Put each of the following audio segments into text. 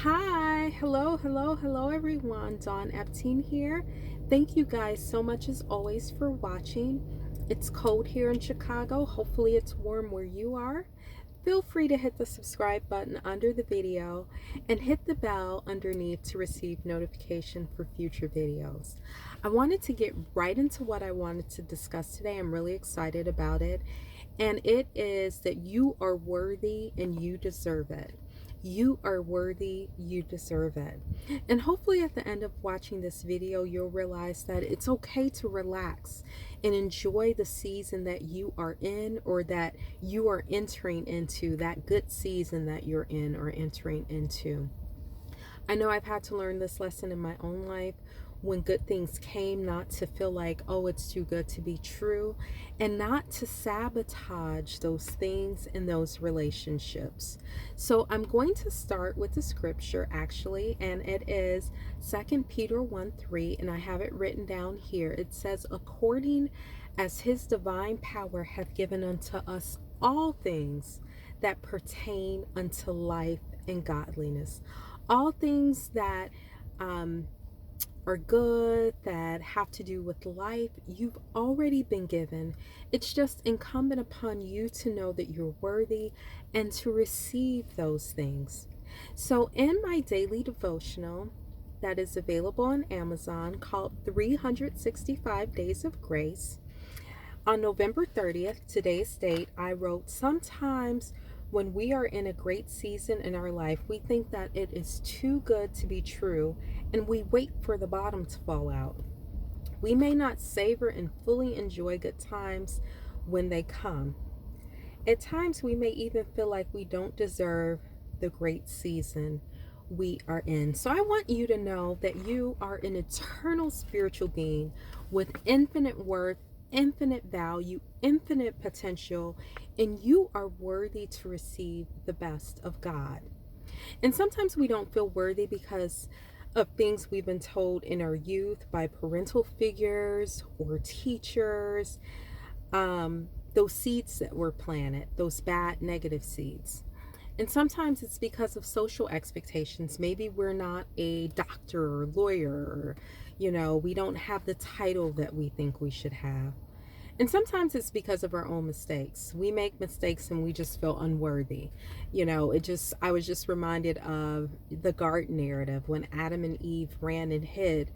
Hi, hello everyone. Dawn Epting here. Thank you guys so much as always for watching. It's cold here in Chicago. Hopefully it's warm where you are. Feel free to hit the subscribe button under the video and hit the bell underneath to receive notification for future videos. I wanted to get right into what I wanted to discuss today. I'm really excited about it. And it is that you are worthy and you deserve it. You are worthy, you deserve it. And hopefully at the end of watching this video, you'll realize that it's okay to relax and enjoy the season that you are in, or that you are entering into, that good season that you're in or entering into. I know I've had to learn this lesson in my own life when good things came, not to feel like, oh, it's too good to be true, and not to sabotage those things in those relationships. So I'm going to start with the scripture actually, and it is 2 Peter 1:3, and I have it written down here. It says, according as his divine power hath given unto us all things that pertain unto life and godliness. All things that are good, that have to do with life, you've already been given. It's just incumbent upon you to know that you're worthy and to receive those things. So, in my daily devotional that is available on Amazon called 365 Days of Grace, on November 30th, today's date, I wrote, sometimes when we are in a great season in our life, we think that it is too good to be true, and we wait for the bottom to fall out. We may not savor and fully enjoy good times when they come. At times, we may even feel like we don't deserve the great season we are in. So I want you to know that you are an eternal spiritual being with infinite worth, infinite value, infinite potential, and you are worthy to receive the best of God. And sometimes we don't feel worthy because of things we've been told in our youth by parental figures or teachers, those seeds that were planted, those bad negative seeds. And sometimes it's because of social expectations. Maybe we're not a doctor or lawyer, or, we don't have the title that we think we should have. And sometimes it's because of our own mistakes. We make mistakes and we just feel unworthy. I was just reminded of the garden narrative when Adam and Eve ran and hid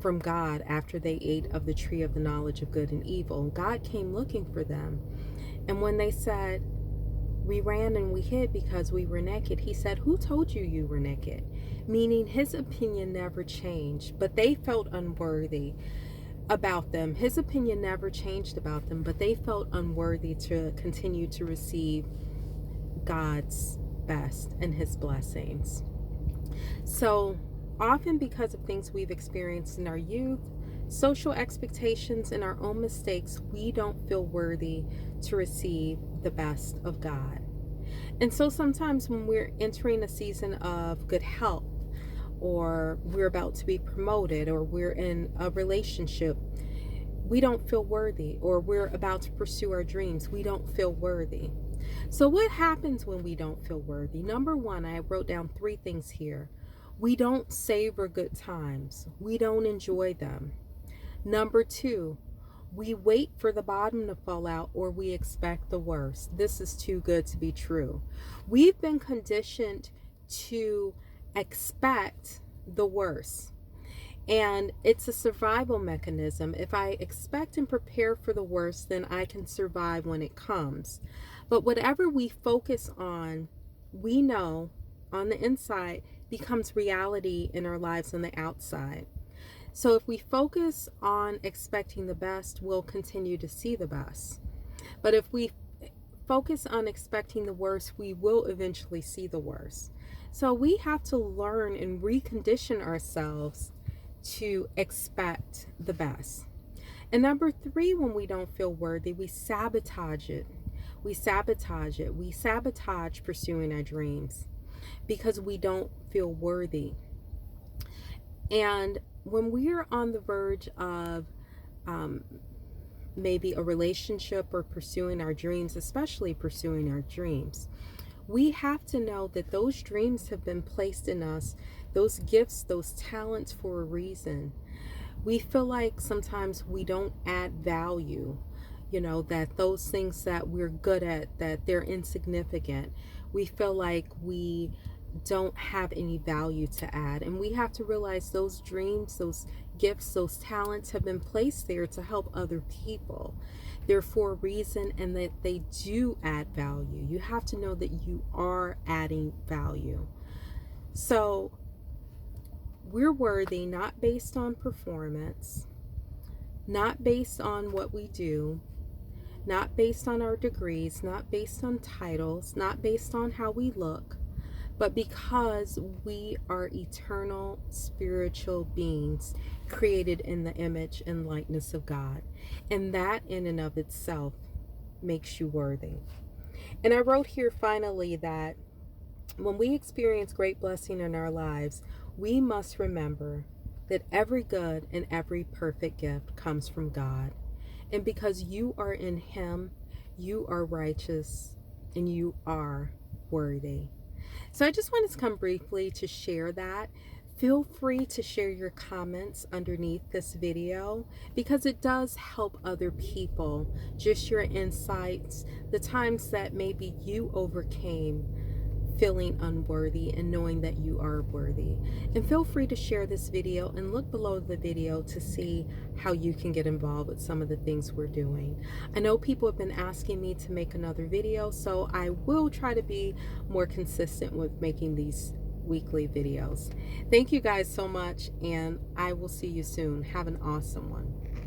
from God after they ate of the tree of the knowledge of good and evil. God came looking for them. And when they said, we ran and we hid because we were naked, he said, who told you you were naked? Meaning his opinion never changed, but they felt unworthy about them. His opinion never changed about them, but they felt unworthy to continue to receive God's best and his blessings. So often, because of things we've experienced in our youth, social expectations, and our own mistakes, we don't feel worthy to receive the best of God. And so sometimes when we're entering a season of good health, or we're about to be promoted, or we're in a relationship, we don't feel worthy, or we're about to pursue our dreams, we don't feel worthy. So what happens when we don't feel worthy? Number one, I wrote down 3 things here. We don't savor good times. We don't enjoy them. Number 2, we wait for the bottom to fall out, or we expect the worst. This is too good to be true. We've been conditioned to expect the worst. And it's a survival mechanism. If I expect and prepare for the worst, then I can survive when it comes. But whatever we focus on, we know on the inside becomes reality in our lives on the outside. So if we focus on expecting the best, we'll continue to see the best. But if we focus on expecting the worst, we will eventually see the worst. So we have to learn and recondition ourselves to expect the best. And number 3, when we don't feel worthy, we sabotage it. We sabotage it. We sabotage pursuing our dreams because we don't feel worthy. And when we are on the verge of maybe a relationship or pursuing our dreams, especially pursuing our dreams, We have to know that those dreams have been placed in us, those gifts, those talents, for a reason. We feel like sometimes we don't add value, that those things that we're good at, that they're insignificant. We feel like we don't have any value to add. And we have to realize those dreams, those gifts, those talents have been placed there to help other people. They're for a reason, and that they do add value. You have to know that you are adding value. So we're worthy not based on performance, not based on what we do, not based on our degrees, not based on titles, not based on how we look, but because we are eternal spiritual beings created in the image and likeness of God. And that in and of itself makes you worthy. And I wrote here finally that when we experience great blessing in our lives, we must remember that every good and every perfect gift comes from God. And because you are in Him, you are righteous and you are worthy. So I just wanted to come briefly to share that. Feel free to share your comments underneath this video, because it does help other people. Just your insights, the times that maybe you overcame feeling unworthy and knowing that you are worthy. And feel free to share this video and look below the video to see how you can get involved with some of the things we're doing. I know people have been asking me to make another video, so I will try to be more consistent with making these weekly videos. Thank you guys so much, and I will see you soon. Have an awesome one.